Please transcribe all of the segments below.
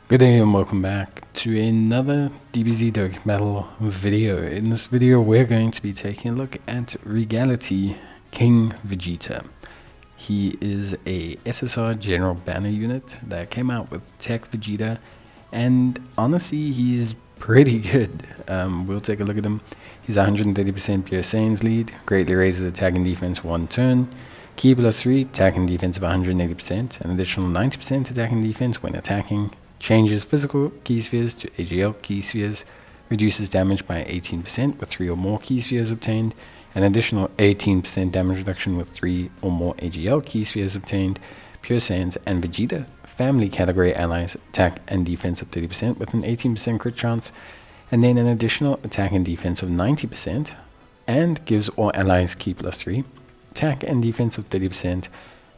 Good day and welcome back to another DBZ Dokkan battle video. In this video we're going to be taking a look at Regality King Vegeta. He is a SSR General Banner unit that came out with Tech Vegeta, and honestly he's pretty good. We'll take a look at him. He's 130% pure Saiyan's lead, greatly raises attack and defense 1 turn. Ki +3, attack and defense of 180%, an additional 90% attack and defense when attacking. Changes physical key spheres to AGL key spheres, reduces damage by 18% with 3 or more key spheres obtained, an additional 18% damage reduction with 3 or more AGL key spheres obtained. Pure Saiyans and Vegeta family category allies attack and defense of 30% with an 18% crit chance, and then an additional attack and defense of 90%, and gives all allies Ki +3, attack and defense of 30%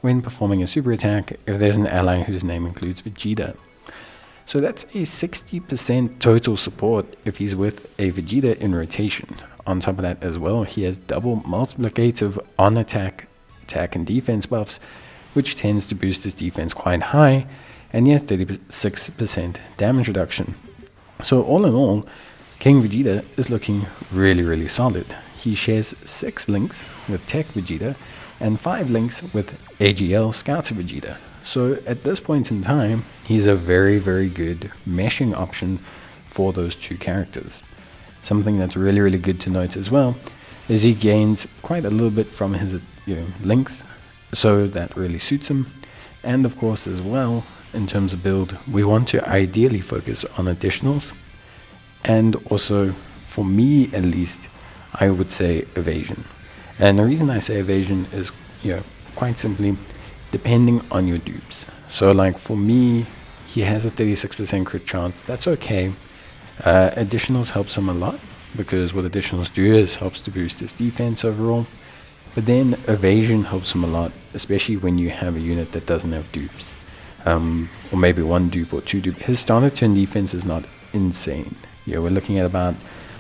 when performing a super attack if there's an ally whose name includes Vegeta. So that's a 60% total support if he's with a Vegeta in rotation. On top of that as well, he has double multiplicative on attack and defense buffs, which tends to boost his defense quite high, and he has 36% damage reduction. So all in all, King Vegeta is looking really solid. He shares 6 links with Tech Vegeta and 5 links with AGL Scouter Vegeta. So at this point in time, he's a very good meshing option for those two characters. Something that's really good to note as well is he gains quite a little bit from his links, so that really suits him. And of course as well, in terms of build, we want to ideally focus on additionals, and also, for me at least, I would say evasion. And the reason I say evasion is quite simply depending on your dupes. So like for me, he has a 36% crit chance. That's okay. Additionals helps him a lot, because what additionals do is helps to boost his defense overall. But then evasion helps him a lot, especially when you have a unit that doesn't have dupes, or maybe 1 dupe or 2 dupe. His starter turn defense is not insane. We're looking at about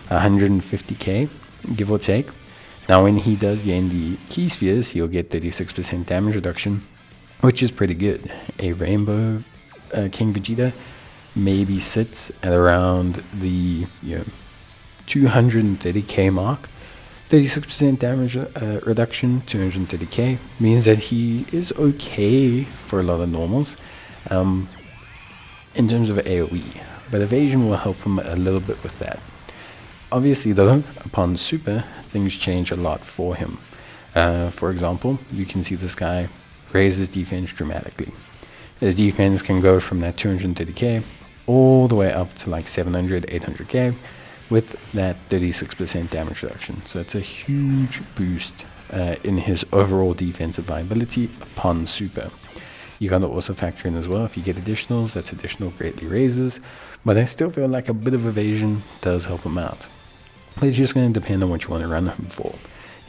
150k, give or take. Now when he does gain the key spheres, he'll get 36% damage reduction, which is pretty good. A Rainbow King Vegeta maybe sits at around the 230k mark. 36% damage reduction, 230k, means that he is okay for a lot of normals in terms of AoE, but evasion will help him a little bit with that. Obviously though, upon super, things change a lot for him. For example, you can see this guy raises defense dramatically. His defense can go from that 230k all the way up to like 700, 800k with that 36% damage reduction. So it's a huge boost in his overall defensive viability upon super. You gotta also factor in as well, if you get additionals, that's additional greatly raises, but I still feel like a bit of evasion does help him out. But it's just going to depend on what you want to run him for.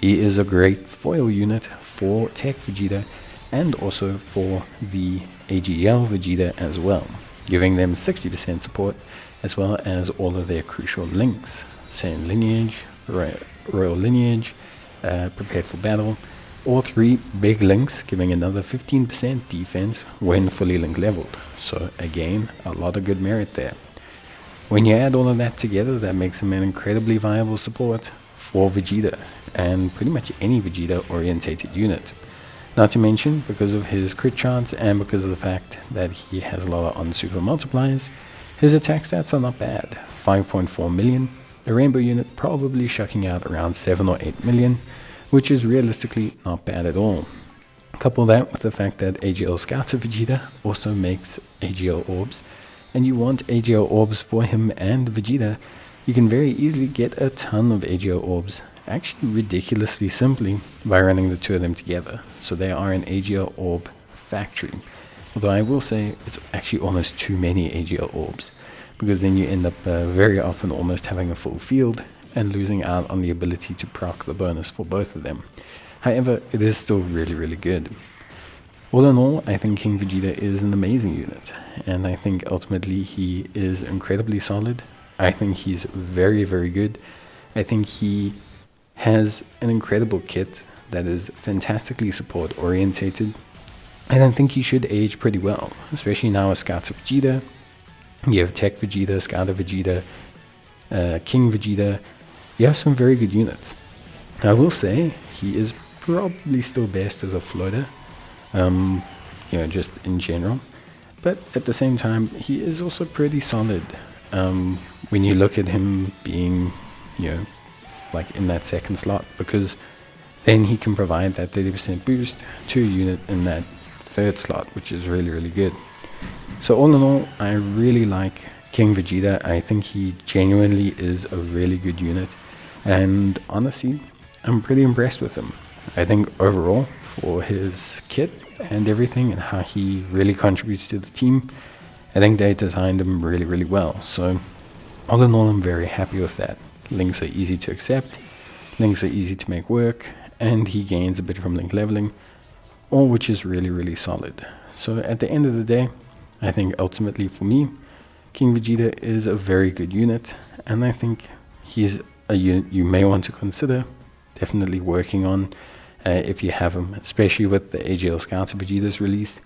He is a great foil unit for Tech Vegeta and also for the AGL Vegeta as well, giving them 60% support as well as all of their crucial links: Saiyan Lineage, Royal Lineage, Prepared for Battle, all 3 big links giving another 15% defense when fully link leveled. So again, a lot of good merit there. When you add all of that together, that makes him an incredibly viable support for Vegeta, and pretty much any Vegeta orientated unit. Not to mention, because of his crit chance and because of the fact that he has a lot of on super multipliers, his attack stats are not bad. 5.4 million, the Rainbow unit probably shucking out around 7 or 8 million, which is realistically not bad at all. Couple that with the fact that AGL Scouter Vegeta also makes AGL Orbs, and you want AGL Orbs for him and Vegeta, you can very easily get a ton of AGL Orbs, actually ridiculously simply, by running the 2 of them together. So they are an AGL Orb factory. Although I will say it's actually almost too many AGL Orbs, because then you end up very often almost having a full field and losing out on the ability to proc the bonus for both of them. However, it is still really good. All in all, I think King Vegeta is an amazing unit, and I think ultimately he is incredibly solid. I think he's very good. I think he has an incredible kit that is fantastically support orientated, and I think he should age pretty well, especially now as Scouts of Vegeta. You have Tech Vegeta, Scouter Vegeta, King Vegeta. You have some very good units. I will say he is probably still best as a floater, just in general. But at the same time, he is also pretty solid. When you look at him being, like in that second slot, because then he can provide that 30% boost to a unit in that third slot, which is really, really good. So all in all, I really like King Vegeta. I think he genuinely is a really good unit. And honestly, I'm pretty impressed with him. I think overall, for his kit and everything and how he really contributes to the team, I think they designed him really, really well. So all in all, I'm very happy with that. Links are easy to accept, links are easy to make work, and he gains a bit from link leveling, all which is really, really solid. So at the end of the day, I think ultimately for me, King Vegeta is a very good unit, and I think he's a unit you may want to consider definitely working on if you have him, especially with the AGL Scouter Vegeta's release,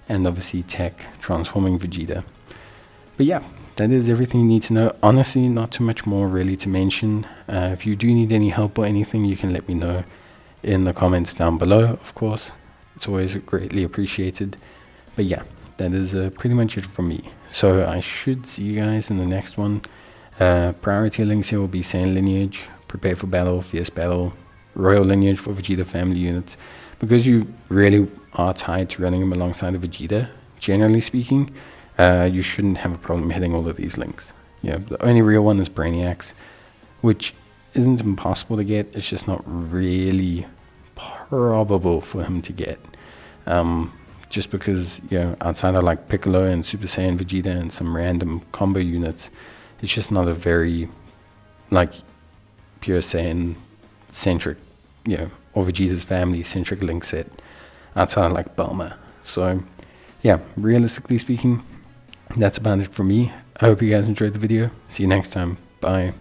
and obviously Tech transforming Vegeta. But yeah, that is everything you need to know. Honestly, not too much more really to mention. If you do need any help or anything, you can let me know in the comments down below, of course. It's always greatly appreciated. But yeah, that is pretty much it from me. So I should see you guys in the next one. Priority links here will be Saiyan Lineage, Prepare for Battle, Fierce Battle, Royal Lineage for Vegeta family units. Because you really are tied to running them alongside of Vegeta, generally speaking, you shouldn't have a problem hitting all of these links. The only real one is Brainiacs, which isn't impossible to get. It's just not really probable for him to get. Just because, outside of like Piccolo and Super Saiyan Vegeta and some random combo units, it's just not a very, like, pure Saiyan centric, or Vegeta's family centric link set outside of like Bulma. So, yeah, realistically speaking, that's about it for me. I hope you guys enjoyed the video. See you next time. Bye.